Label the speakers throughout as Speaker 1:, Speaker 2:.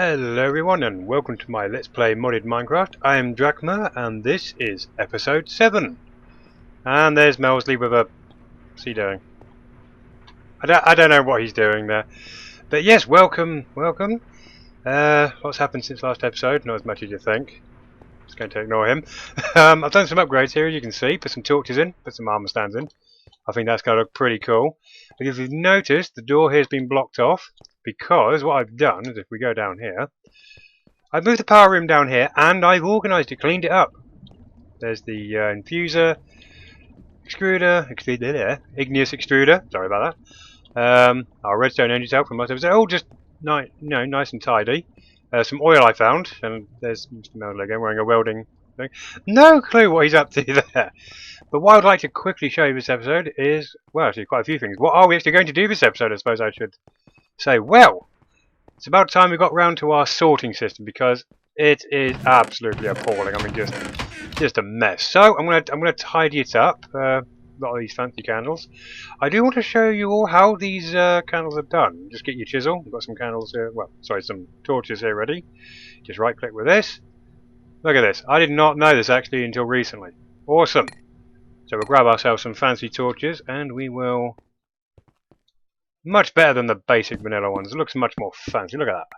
Speaker 1: Hello everyone and welcome to my Let's Play Modded Minecraft. I am Drachma and this is episode 7. And there's Melsley with a... What's he doing? I don't know what he's doing there. But yes, welcome. What's happened since last episode? Not as much as you think. Just going to ignore him. I've done some upgrades here, as you can see. Put some torches in, put some armor stands in. I think that's going to look pretty cool. But if you've noticed, the door here has been blocked off. Because what I've done is, if we go down here, I've moved the power room down here and I've organised it, cleaned it up. There's the infuser, igneous extruder, sorry about that. Our redstone engine out from last episode, all just nice and tidy. Some oil I found, and there's Mr. Melder again wearing a welding thing. No clue what he's up to there. But what I'd like to quickly show you this episode is, well, actually quite a few things. What are we actually going to do this episode, I suppose I should say. Well, it's about time we got round to our sorting system because it is absolutely appalling. I mean, just a mess. So I'm gonna tidy it up. A lot of these fancy candles. I do want to show you all how these candles are done. Just get your chisel. We've got some candles here. Well, sorry, some torches here ready. Just right click with this. Look at this. I did not know this actually until recently. Awesome. So we'll grab ourselves some fancy torches and we will. Much better than the basic vanilla ones. It looks much more fancy. Look at that.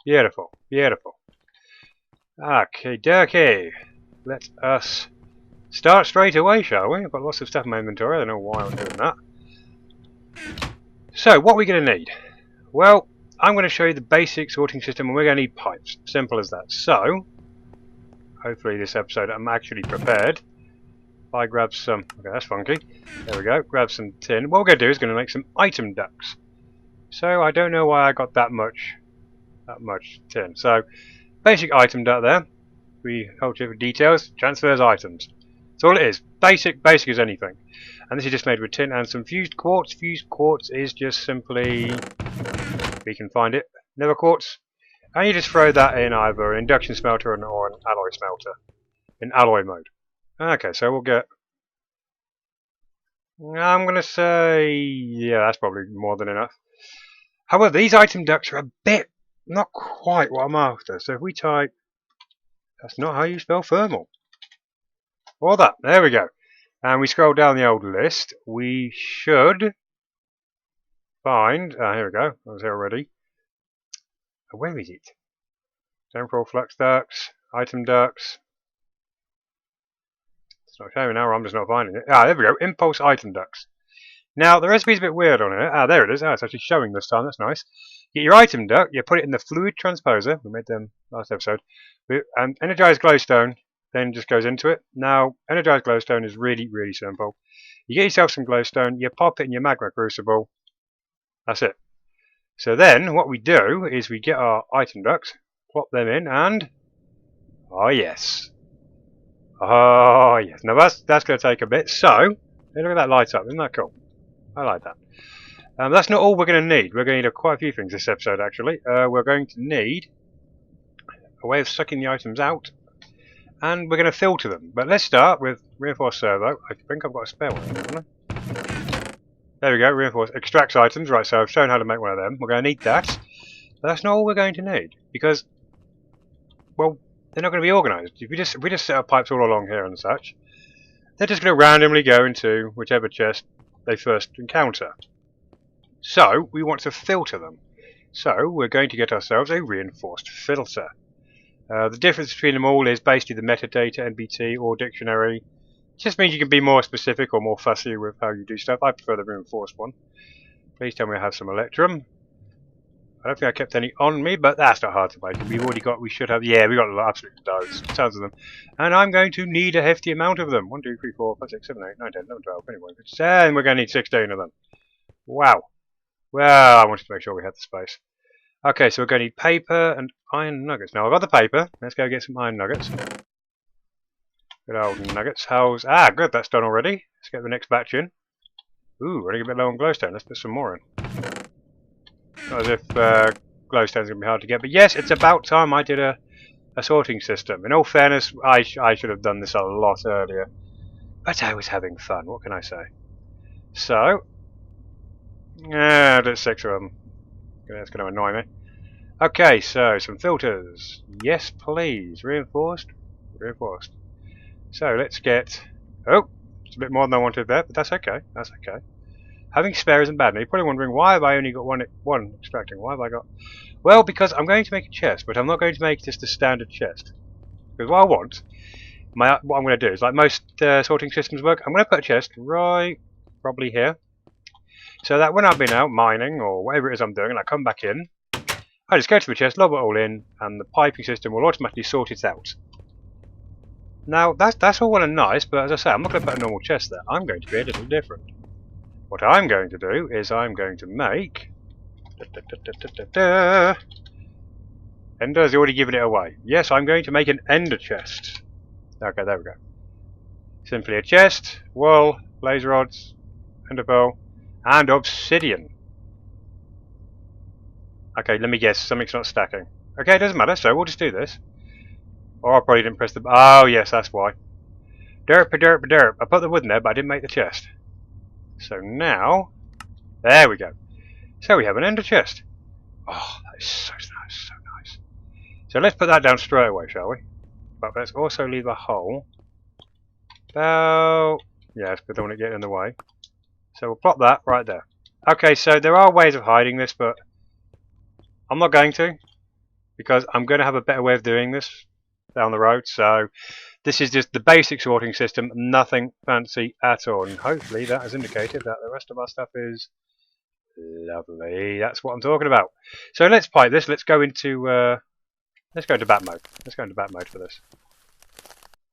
Speaker 1: Beautiful. Beautiful. Okay, dokie. Let us start straight away, shall we? I've got lots of stuff in my inventory. I don't know why I'm doing that. So, what are we going to need? Well, I'm going to show you the basic sorting system and we're going to need pipes. Simple as that. So, hopefully this episode I'm actually prepared. I grab some, okay, that's funky. There we go, grab some tin. What we're going to do is going to make some item ducts. So I don't know why I got that much tin. So basic item duct there. We hold here for details, transfers items. That's all it is. Basic as anything. And this is just made with tin and some fused quartz. Fused quartz is just simply, if we can find it, nether quartz. And you just throw that in either an induction smelter or an alloy smelter. In alloy mode. Okay, so we'll get... I'm going to say... yeah, that's probably more than enough. However, these item ducts are a bit... not quite what I'm after. So if we type... that's not how you spell thermal. Or that. There we go. And we scroll down the old list. We should find... here we go. I was here already. Where is it? Temporal flux ducts. Item ducts. It's not showing now, or I'm just not finding it. Ah, there we go. Impulse item ducts. Now, the recipe's a bit weird on it. Ah, there it is. Ah, it's actually showing this time. That's nice. Get your item duct. You put it in the fluid transposer. We made them last episode. And energized glowstone then just goes into it. Now, energized glowstone is really, really simple. You get yourself some glowstone. You pop it in your magma crucible. That's it. So then, what we do is we get our item ducts, plop them in, and... oh, yes. Oh, yes. Now that's going to take a bit. So, hey, look at that light up. Isn't that cool? I like that. That's not all we're going to need. We're going to need quite a few things this episode, actually. We're going to need a way of sucking the items out. And we're going to filter them. But let's start with reinforced servo. I think I've got a spare one, haven't I? There we go. Reinforced extracts items. Right, so I've shown how to make one of them. We're going to need that. But that's not all we're going to need. Because, well... they're not going to be organised. If we just set up pipes all along here and such, they're just going to randomly go into whichever chest they first encounter. So we want to filter them. So we're going to get ourselves a reinforced filter. The difference between them all is basically the metadata, NBT, or dictionary. It just means you can be more specific or more fussy with how you do stuff. I prefer the reinforced one. Please tell me I have some electrum. I don't think I kept any on me, but that's not hard to make. We should have, yeah, we got absolutely loads, tons of them. And I'm going to need a hefty amount of them. 1, 2, 3, 4, 5, 6, 7, 8, 9, 10, 11, 12, anyway. And we're going to need 16 of them. Wow. Well, I wanted to make sure we had the space. Okay, so we're going to need paper and iron nuggets. Now, I've got the paper. Let's go get some iron nuggets. Good old nuggets. Good, that's done already. Let's get the next batch in. Ooh, running a bit low on glowstone. Let's put some more in. Not as if glowstone's going to be hard to get, but yes, it's about time I did a sorting system. In all fairness, I should have done this a lot earlier, but I was having fun. What can I say? So, there's 6 of them. That's going to annoy me. Okay, so some filters. Yes, please. Reinforced. Reinforced. So let's get. Oh, it's a bit more than I wanted there, but that's okay. That's okay. Having spare isn't bad. Now you're probably wondering why have I only got one extracting? Why have I got? Well, because I'm going to make a chest, but I'm not going to make just a standard chest. Because what I want, what I'm going to do is like most sorting systems work. I'm going to put a chest right, probably here, so that when I've been out mining or whatever it is I'm doing, and I come back in, I just go to the chest, lob it all in, and the piping system will automatically sort it out. Now that's all well and nice, but as I say, I'm not going to put a normal chest there. I'm going to be a little different. What I'm going to do is I'm going to make. Ender has already given it away. Yes, I'm going to make an ender chest. Okay, there we go. Simply a chest, wool, laser rods, ender pearl, and obsidian. Okay, let me guess, something's not stacking. Okay, it doesn't matter, so we'll just do this. Or I probably didn't press the... Oh, yes, that's why. Derp, derp, derp. I put the wood in there, but I didn't make the chest. So now... There we go. So we have an ender chest. Oh, that is so nice, so nice. So let's put that down straight away, shall we? But let's also leave a hole. About... Yes, but I don't want to get in the way. So we'll plop that right there. Okay, so there are ways of hiding this, but I'm not going to, because I'm going to have a better way of doing this down the road. So this is just the basic sorting system, nothing fancy at all. And hopefully that has indicated that the rest of our stuff is lovely. That's what I'm talking about. So let's pipe this. Let's go into bat mode. Let's go into bat mode for this.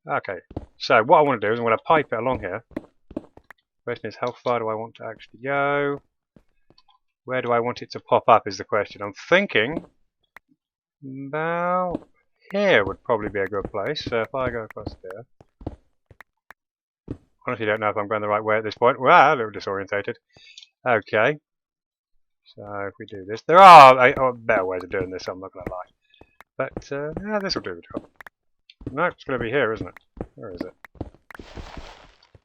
Speaker 1: Okay. So what I want to do is I'm going to pipe it along here. Question is, how far do I want to actually go? Where do I want it to pop up is the question. I'm thinking about here would probably be a good place. So if I go across there. Honestly don't know if I'm going the right way at this point. Well, a little disorientated. Okay. So if we do this. There are better ways of doing this, I'm not going to lie. But yeah, this will do the job. No, it's going to be here, isn't it? Where is it?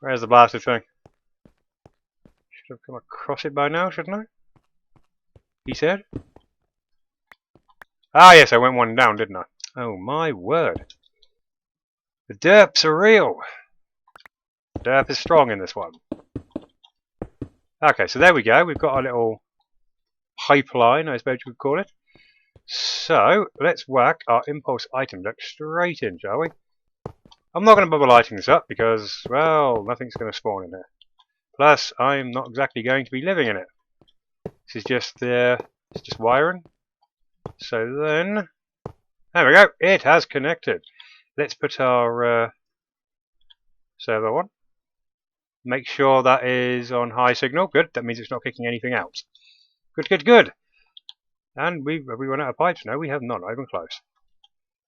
Speaker 1: Where's the blasted thing? Should have come across it by now, shouldn't I? He said? Ah, yes, I went one down, didn't I? Oh, my word. The derps are real. The derp is strong in this one. Okay, so there we go. We've got our little pipeline, I suppose you would call it. So, let's whack our impulse item deck straight in, shall we? I'm not going to bother lighting this up because, well, nothing's going to spawn in here. Plus, I'm not exactly going to be living in it. This is just it's just wiring. So then, there we go. It has connected. Let's put our server on. Make sure that is on high signal. Good. That means it's not kicking anything out. Good, good, good. And we run out of pipes now. We have none, not even close.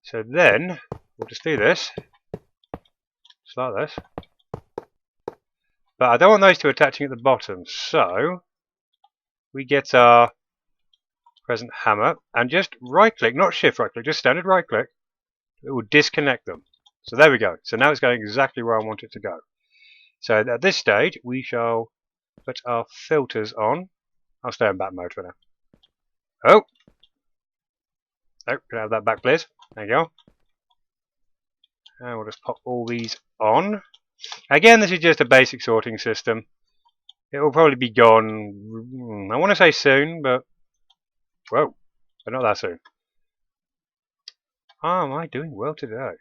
Speaker 1: So then we'll just do this. Just like this. But I don't want those two attaching at the bottom. So we get our present hammer and just right click, not shift right click, just standard right click. It will disconnect them. So there we go. So now it's going exactly where I want it to go. So at this stage we shall put our filters on. I'll stay in bat mode for now. Oh! Oh, can I have that back please? There you go. And we'll just pop all these on. Again, this is just a basic sorting system. It will probably be gone, I want to say soon, but... Whoa, but not that soon. Oh, am I doing well today?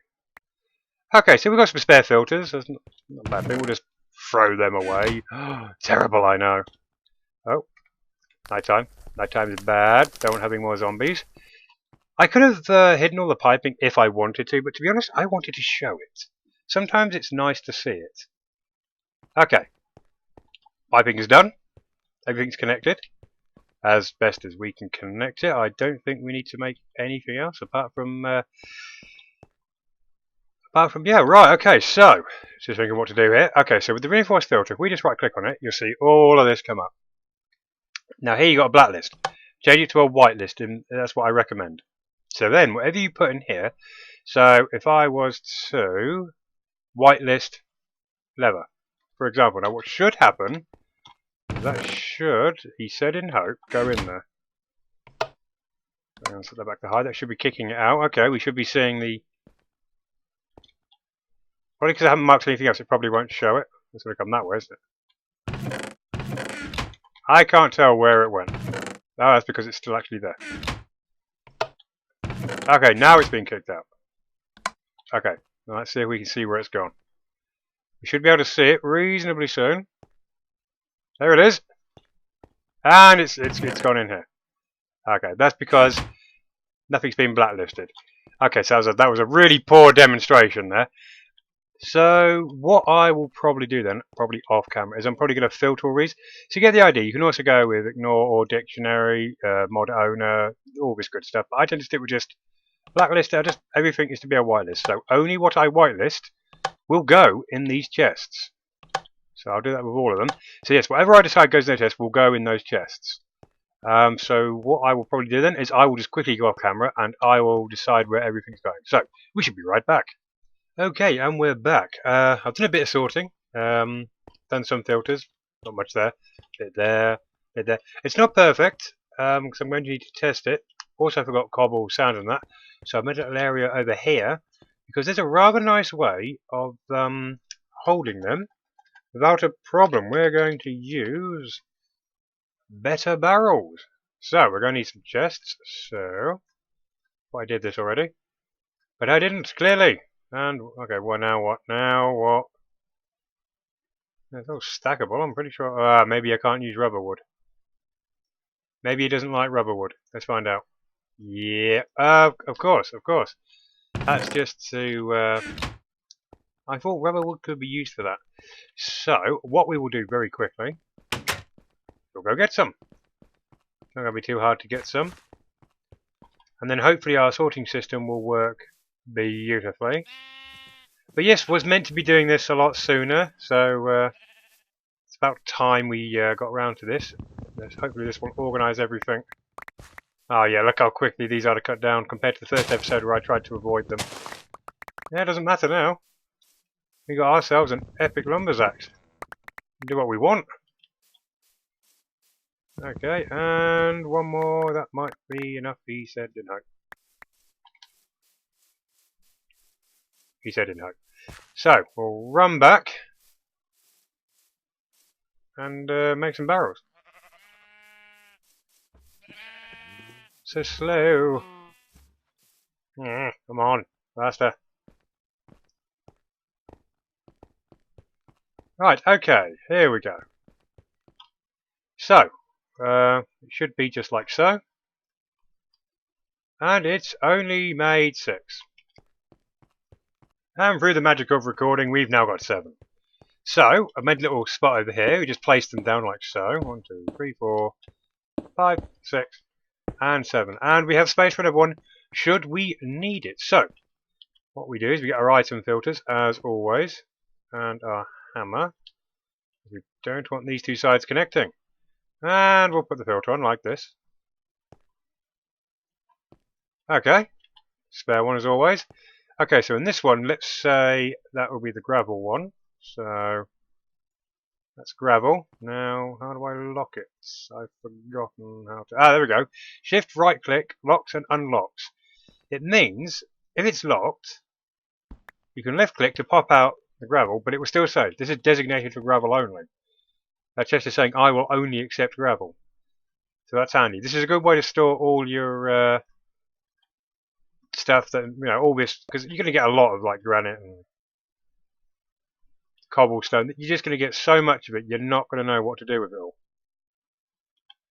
Speaker 1: Okay, so we've got some spare filters. That's not a bad thing. We'll just throw them away. Terrible, I know. Oh, nighttime. Nighttime is bad. Don't want having more zombies. I could have hidden all the piping if I wanted to, but to be honest, I wanted to show it. Sometimes it's nice to see it. Okay. Piping is done. Everything's connected. As best as we can connect it. I don't think we need to make anything else apart from yeah, right, okay, so just thinking what to do here. Okay, so with the reinforced filter, if we just right click on it, you'll see all of this come up. Now here you got a blacklist. Change it to a whitelist, and that's what I recommend. So then whatever you put in here, so if I was to whitelist lever, for example, now what should happen, that should, he said in hope, go in there. So I'll set that back to high. That should be kicking it out. Okay, we should be seeing the... Probably because I haven't marked anything else, it probably won't show it. It's going to come that way, isn't it? I can't tell where it went. Oh, that's because it's still actually there. Okay, now it's been kicked out. Okay, now let's see if we can see where it's gone. We should be able to see it reasonably soon. There it is. And it's gone in here. Okay, that's because nothing's been blacklisted. Okay, so that was a really poor demonstration there. So what I will probably do then, probably off camera, is I'm probably going to filter all these. So you get the idea. You can also go with ignore or dictionary, mod owner, all this good stuff. But I tend to stick with just blacklist. Everything is to be a whitelist. So only what I whitelist will go in these chests. So I'll do that with all of them. So yes, whatever I decide goes in the chest will go in those chests. So what I will probably do then is I will just quickly go off camera and I will decide where everything's going. So we should be right back. Okay, and we're back. I've done a bit of sorting, done some filters, not much there, bit there, bit there. It's not perfect, because I'm going to need to test it. Also I forgot cobble, sand and that, so I've made a little area over here, because there's a rather nice way of holding them without a problem. We're going to use better barrels. So we're going to need some chests, so, well, I did this already, but I didn't, clearly. And, okay, well, now what? Now what? It's all stackable, I'm pretty sure. Maybe I can't use rubber wood. Maybe he doesn't like rubber wood. Let's find out. Yeah, of course, of course. That's just to... I thought rubber wood could be used for that. So, what we will do very quickly, we'll go get some. It's not going to be too hard to get some. And then hopefully our sorting system will work beautifully. But yes, was meant to be doing this a lot sooner, so it's about time we got around to this. Hopefully this will organise everything. Oh yeah, look how quickly these are to cut down compared to the first episode where I tried to avoid them. Yeah, it doesn't matter now. We got ourselves an epic lumberjack. We do what we want. Okay, and one more. That might be enough, he said, didn't I? He said didn't I? So, we'll run back and make some barrels. So slow. Come on, faster. Right, okay, here we go. So, it should be just like so. And it's only made 6. And through the magic of recording, we've now got 7. So, I've made a little spot over here. We just placed them down like so. 1, 2, 3, 4, 5, 6, and 7. And we have space for another one, should we need it. So, what we do is we get our item filters, as always, and our hammer. We don't want these two sides connecting. And we'll put the filter on like this. Okay, spare one as always. Okay, so in this one, let's say that will be the gravel one. So that's gravel. Now, how do I lock it? I've forgotten how to... there we go. Shift right click, locks and unlocks. It means, if it's locked, you can left click to pop out the gravel, but it will still say, this is designated for gravel only. That's just saying, I will only accept gravel. So that's handy. This is a good way to store all your... stuff that, you know, all this, because you're going to get a lot of like granite and cobblestone. You're just going to get so much of it, you're not going to know what to do with it all.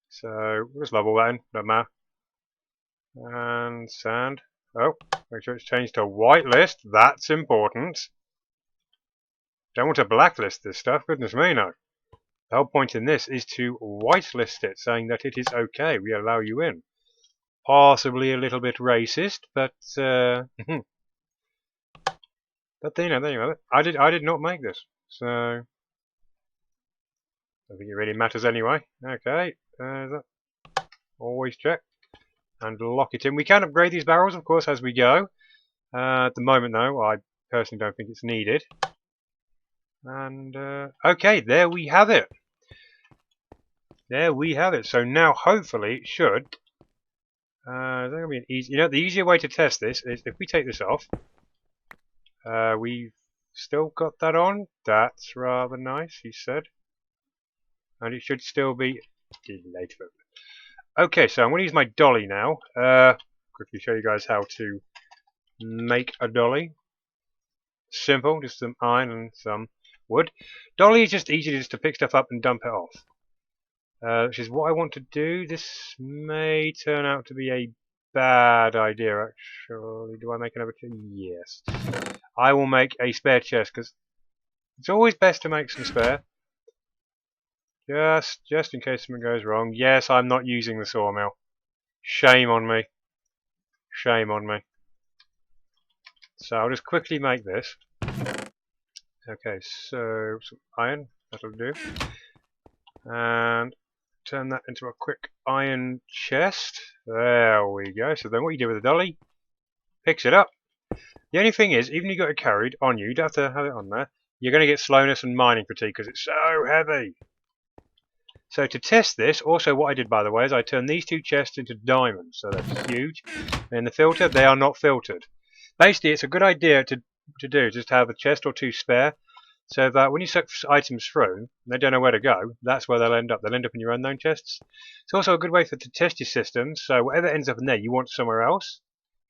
Speaker 1: So we'll just level that in, no matter. And sand. Oh, make sure it's changed to whitelist. That's important. Don't want to blacklist this stuff. Goodness me, no. The whole point in this is to whitelist it, saying that it is okay. We allow you in. Possibly a little bit racist, but but you know, there you have it. I did not make this, so I don't think it really matters anyway. Okay, always check and lock it in. We can upgrade these barrels, of course, as we go. At the moment, though, I personally don't think it's needed. And okay, there we have it. There we have it. So now, hopefully, it should Is that going to be an easy... You know, the easier way to test this is if we take this off. We've still got that on. That's rather nice, he said. And it should still be delayed. Okay, so I'm going to use my dolly now. Quickly show you guys how to make a dolly. Simple, just some iron and some wood. Dolly is just easy just to pick stuff up and dump it off. Which is what I want to do. This may turn out to be a bad idea, actually. Do I make another chest? Yes. I will make a spare chest, because it's always best to make some spare. Just in case something goes wrong. Yes, I'm not using the sawmill. Shame on me. Shame on me. So I'll just quickly make this. Okay, so some iron. That'll do. And turn that into a quick iron chest. There we go. So then what you do with the dolly, picks it up. The only thing is, even if you got it carried on you, you don't have to have it on there, you're going to get slowness and mining fatigue because it's so heavy. So to test this, also what I did by the way is I turned these two chests into diamonds, so that's huge. And in the filter, they are not filtered. Basically, it's a good idea to do, just to have a chest or two spare, so that when you suck items through, and they don't know where to go, that's where they'll end up. They'll end up in your unknown chests. It's also a good way to test your systems, so whatever ends up in there you want somewhere else,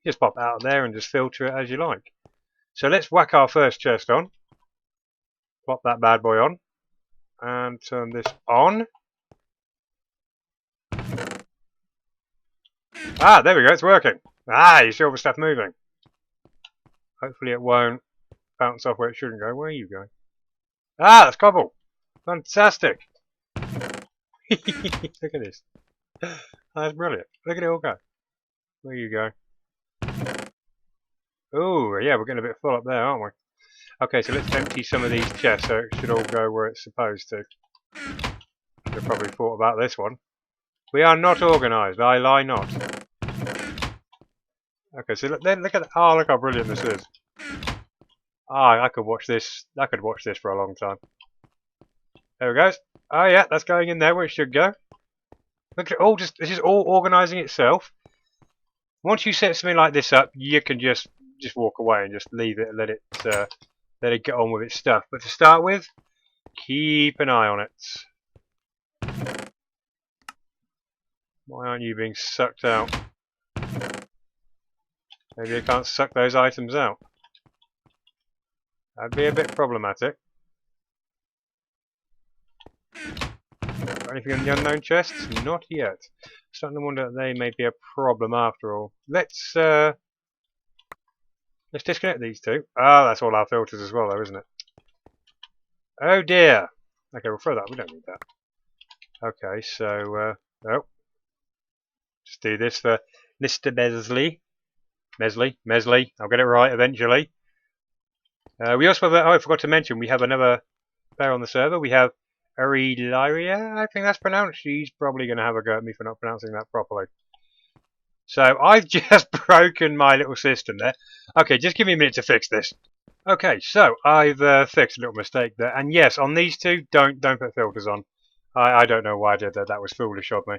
Speaker 1: just pop it out of there and just filter it as you like. So let's whack our first chest on. Plop that bad boy on. And turn this on. Ah, there we go, it's working. Ah, you see all the stuff moving. Hopefully it won't bounce off where it shouldn't go. Where are you going? Ah, that's cobble. Fantastic. Look at this. That's brilliant. Look at it all go. Where you go? Oh, yeah, we're getting a bit full up there, aren't we? Okay, so let's empty some of these chests so it should all go where it's supposed to. Should have probably thought about this one. We are not organised, I lie not. Okay, so look at that. Oh, look how brilliant this is. Ah, I could watch this. I could watch this for a long time. There we go. Oh yeah, that's going in there where it should go. Look at it all. This is all organising itself. Once you set something like this up, you can just walk away and just leave it and let it get on with its stuff. But to start with, keep an eye on it. Why aren't you being sucked out? Maybe I can't suck those items out. That'd be a bit problematic. Got anything in the unknown chests? Not yet. Starting to wonder that they may be a problem after all. Let's disconnect these two. Ah, that's all our filters as well, though, isn't it? Oh dear. Okay, we'll throw that. We don't need that. Okay, so oh, just do this for Mr. Mesley. Mesley. I'll get it right eventually. We also have, oh, I forgot to mention, we have another player on the server. We have Arilaria, I think that's pronounced. She's probably going to have a go at me for not pronouncing that properly. So I've just broken my little system there. Okay, just give me a minute to fix this. Okay, so I've fixed a little mistake there. And yes, on these two, don't put filters on. I don't know why I did that. That was foolish of me.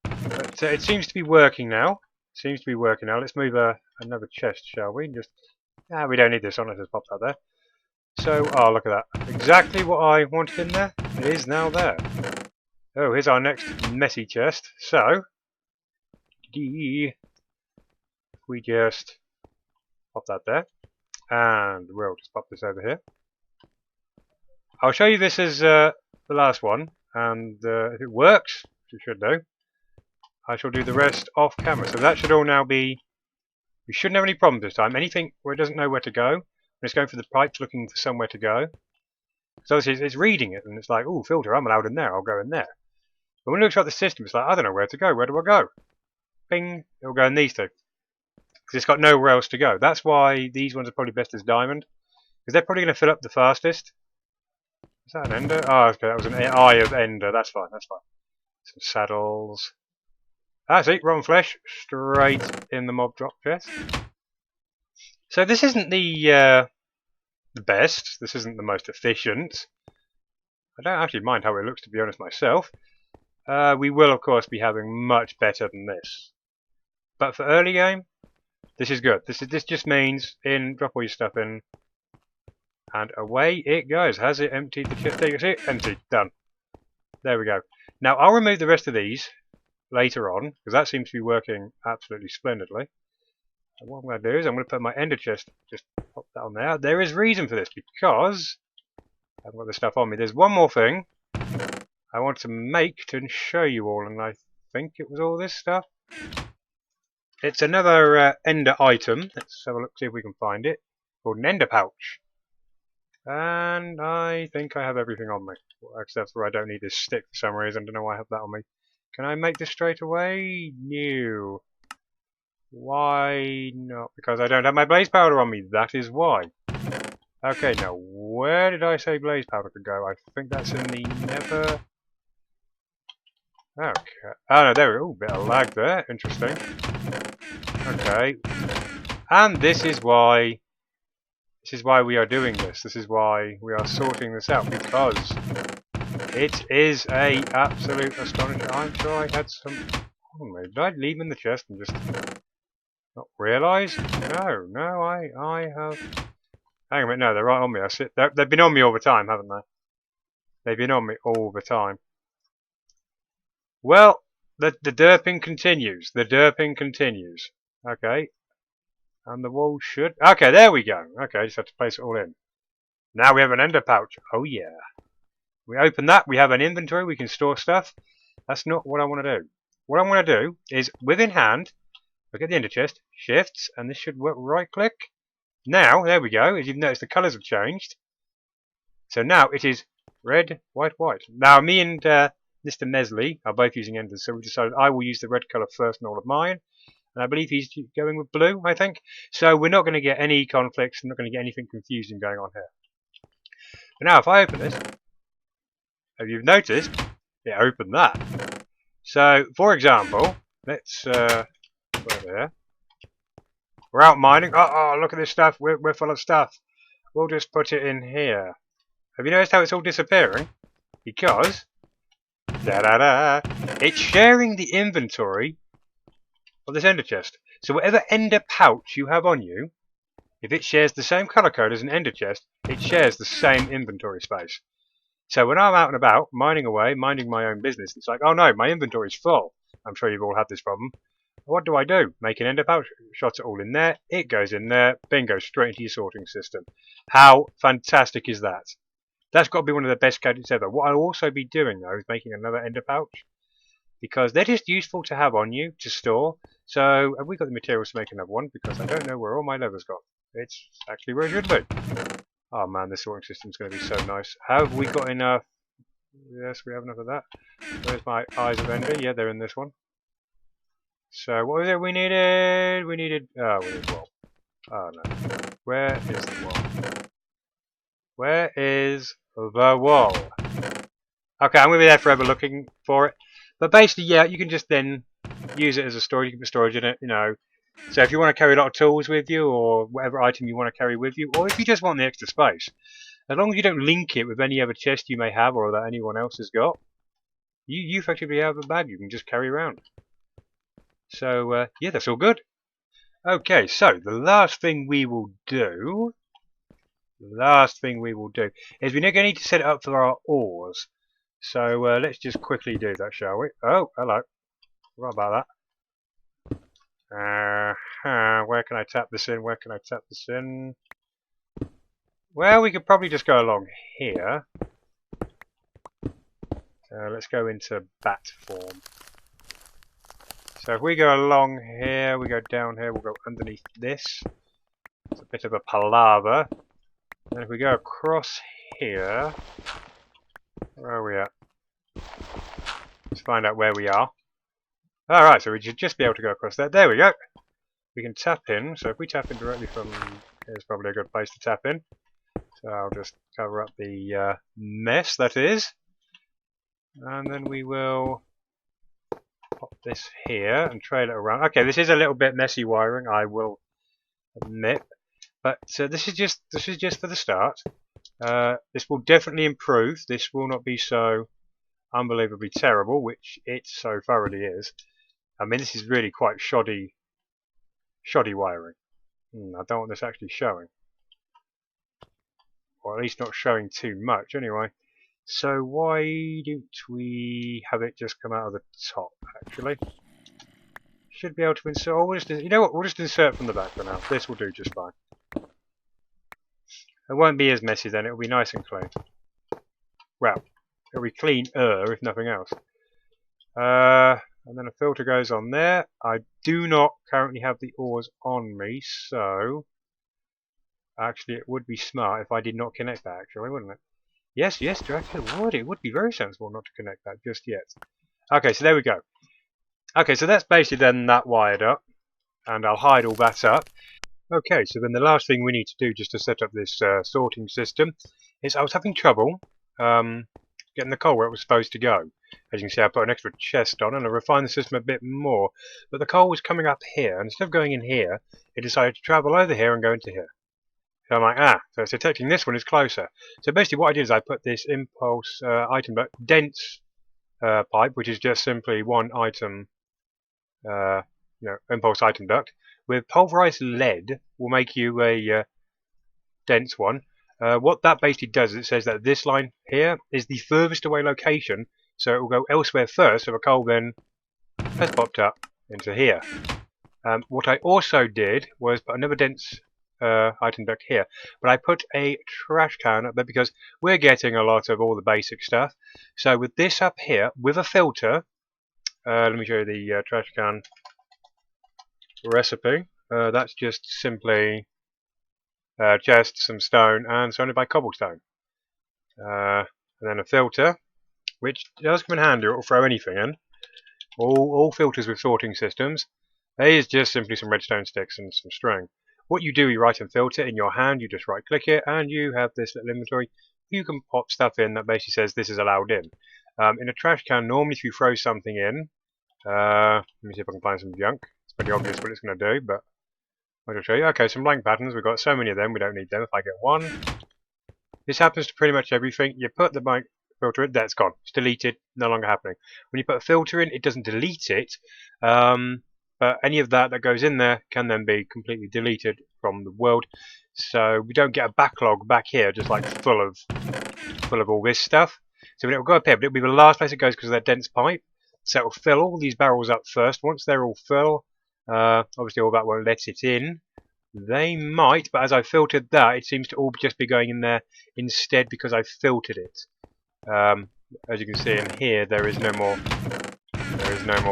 Speaker 1: But it seems to be working now. Let's move another chest, shall we? We don't need this on. Let's just pop that there. So, oh, look at that. Exactly what I wanted in there. It is now there. Oh, here's our next messy chest. So, we just pop that there. And we'll just pop this over here. I'll show you this as the last one. And if it works, which it should do, I shall do the rest off camera. So that should all now be... We shouldn't have any problems this time. Anything where it doesn't know where to go, when it's going through the pipes looking for somewhere to go. So obviously it's reading it, and it's like, oh, filter, I'm allowed in there, I'll go in there. But when it looks at the system, it's like, I don't know where to go, where do I go? Bing, it'll go in these two. Because it's got nowhere else to go. That's why these ones are probably best as diamond. Because they're probably going to fill up the fastest. Is that an ender? Oh, okay, that was an eye of ender, that's fine. Some saddles. Ah, see, rotten flesh, straight in the mob drop chest. So this isn't the best, this isn't the most efficient. I don't actually mind how it looks, to be honest myself. We will, of course, be having much better than this. But for early game, this is good. This just means drop all your stuff in, and away it goes. Has it emptied the chest? There you see it, empty, done. There we go. Now I'll remove the rest of these later on because that seems to be working absolutely splendidly. And what I'm going to do is I'm going to put my ender chest, just pop that on there. There is reason for this because I haven't got this stuff on me. There's one more thing I want to make to show you all, and I think it was all this stuff. It's another ender item. Let's have a look, see if we can find it. Called an ender pouch. And I think I have everything on me. Except for I don't need this stick for some reason. I don't know why I have that on me. Can I make this straight away? No. Why not? Because I don't have my blaze powder on me. That is why. Okay, now where did I say blaze powder could go? I think that's in the nether. Okay. Oh no, there we go. Ooh, bit of lag there. Interesting. Okay. And this is why we are doing this. This is why we are sorting this out, because it is a absolute astonishing. I'm sure I had some. Oh, did I leave them in the chest and just not realise? No, I have. Hang on a minute, no, they're right on me. They've been on me all the time, haven't they? They've been on me all the time. Well, the derping continues. The derping continues. Okay. And the wall should... Okay, there we go. Okay, just have to place it all in. Now we have an ender pouch. Oh yeah. We open that, we have an inventory, we can store stuff. That's not what I want to do. What I want to do is, within hand, look at the ender chest, shifts, and this should work. Right click. Now, there we go. As you've noticed, the colours have changed. So now it is red, white, white. Now, me and Mr. Mesley are both using enders, so we decided I will use the red colour first in all of mine. And I believe he's going with blue, I think. So we're not going to get any conflicts, we're not going to get anything confusing going on here. But now if I open this, if you've noticed, it opened that. So, for example, let's put it there. We're out mining. Oh, look at this stuff. We're full of stuff. We'll just put it in here. Have you noticed how it's all disappearing? Because it's sharing the inventory of this ender chest. So whatever ender pouch you have on you, if it shares the same colour code as an ender chest, it shares the same inventory space. So when I'm out and about, mining away, minding my own business, it's like, oh no, my inventory's full. I'm sure you've all had this problem. What do? Make an ender pouch, shot it all in there, it goes in there, bingo, straight into your sorting system. How fantastic is that? That's got to be one of the best gadgets ever. What I'll also be doing though is making another ender pouch, because they're just useful to have on you to store. So have we got the materials to make another one? Because I don't know where all my leather's got. It's actually where it should be. Oh man, this sorting system's going to be so nice. Have we got enough? Yes, we have enough of that. Where's my eyes of ender? Yeah, they're in this one. So what was it we needed? We needed wall. Oh no. Where is the wall? Where is the wall? Okay, I'm going to be there forever looking for it. But basically, yeah, you can just then use it as a storage. You can put storage in it, you know. So if you want to carry a lot of tools with you, or whatever item you want to carry with you, or if you just want the extra space, as long as you don't link it with any other chest you may have or that anyone else has got, you effectively have a bag you can just carry around. So, yeah, that's all good. Okay, so the last thing we will do is we're going to need to set it up for our ores. So let's just quickly do that, shall we? Oh, hello. What about that? Where can I tap this in? Where can I tap this in? Well, we could probably just go along here. Let's go into bat form. So if we go along here, we go down here, we'll go underneath this. It's a bit of a palaver. And if we go across here, where are we at? Let's find out where we are. Alright, so we should just be able to go across there. There we go. We can tap in. So if we tap in directly from... Here's probably a good place to tap in. So I'll just cover up the mess that is. And then we will pop this here and trail it around. Okay, this is a little bit messy wiring, I will admit. But this is just for the start. This will definitely improve. This will not be so unbelievably terrible, which it so thoroughly is. I mean, this is really quite shoddy Shoddy wiring. I don't want this actually showing. Or at least not showing too much anyway. So why don't we have it just come out of the top, actually? Should be able to insert... Oh, you know what? We'll just insert from the back for now. This will do just fine. It won't be as messy then. It'll be nice and clean. Well, it'll be cleaner if nothing else. And then a filter goes on there. I do not currently have the ores on me, so... Actually, it would be smart if I did not connect that, actually, wouldn't it? Yes, actually it would. It would be very sensible not to connect that just yet. Okay, so there we go. Okay, so that's basically then that wired up. And I'll hide all that up. Okay, so then the last thing we need to do just to set up this sorting system is I was having trouble getting the coal where it was supposed to go. As you can see, I put an extra chest on and I refined the system a bit more. But the coal was coming up here, and instead of going in here, it decided to travel over here and go into here. So I'm like, so it's detecting this one is closer. So basically what I did is I put this impulse item but dense pipe, which is just simply one item, impulse item duct, with pulverized lead will make you a dense one. What that basically does is it says that this line here is the furthest away location, so it will go elsewhere first, so the coal then has popped up into here. What I also did was put another dense item duct here, but I put a trash can up there because we're getting a lot of all the basic stuff. So with this up here, with a filter, let me show you the trash can recipe. That's just simply chest, some stone, and surrounded by cobblestone. And then a filter, which does come in handy. It will throw anything in. All filters with sorting systems. There is just simply some redstone sticks and some string. What you do, you write and filter in your hand. You just right click it, and you have this little inventory. You can pop stuff in that basically says this is allowed in. In a trash can, normally if you throw something in, let me see if I can find some junk. It's pretty obvious what it's going to do, but I'll just show you. Okay, some blank patterns. We've got so many of them, we don't need them. If I get one, this happens to pretty much everything. You put the blank filter in, that's gone. It's deleted, no longer happening. When you put a filter in, it doesn't delete it, but any of that goes in there can then be completely deleted from the world. So we don't get a backlog back here, just like full of all this stuff. So it will go up here, but it'll be the last place it goes because of that dense pipe. So it will fill all these barrels up first. Once they're all full, obviously all that won't let it in. They might, but as I filtered that, it seems to all just be going in there instead because I filtered it. As you can see in here, there is no more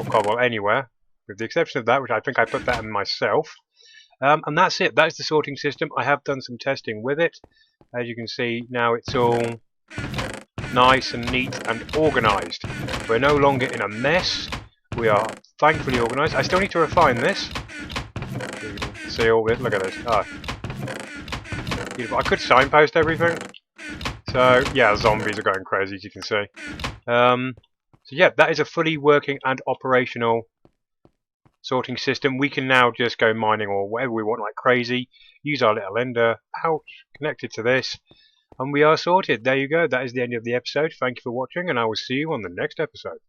Speaker 1: cobble anywhere, with the exception of that, which I think I put that in myself. And that's it. That's the sorting system. I have done some testing with it. As you can see, now it's all nice and neat and organised. We're no longer in a mess. We are thankfully organised. I still need to refine this. You can see all this. Look at this. Beautiful. I could signpost everything. So yeah, zombies are going crazy, as you can see. So yeah, that is a fully working and operational sorting system. We can now just go mining or whatever we want like crazy. Use our little ender pouch, connect it to this, and we are sorted. There you go. That is the end of the episode. Thank you for watching, and I will see you on the next episode.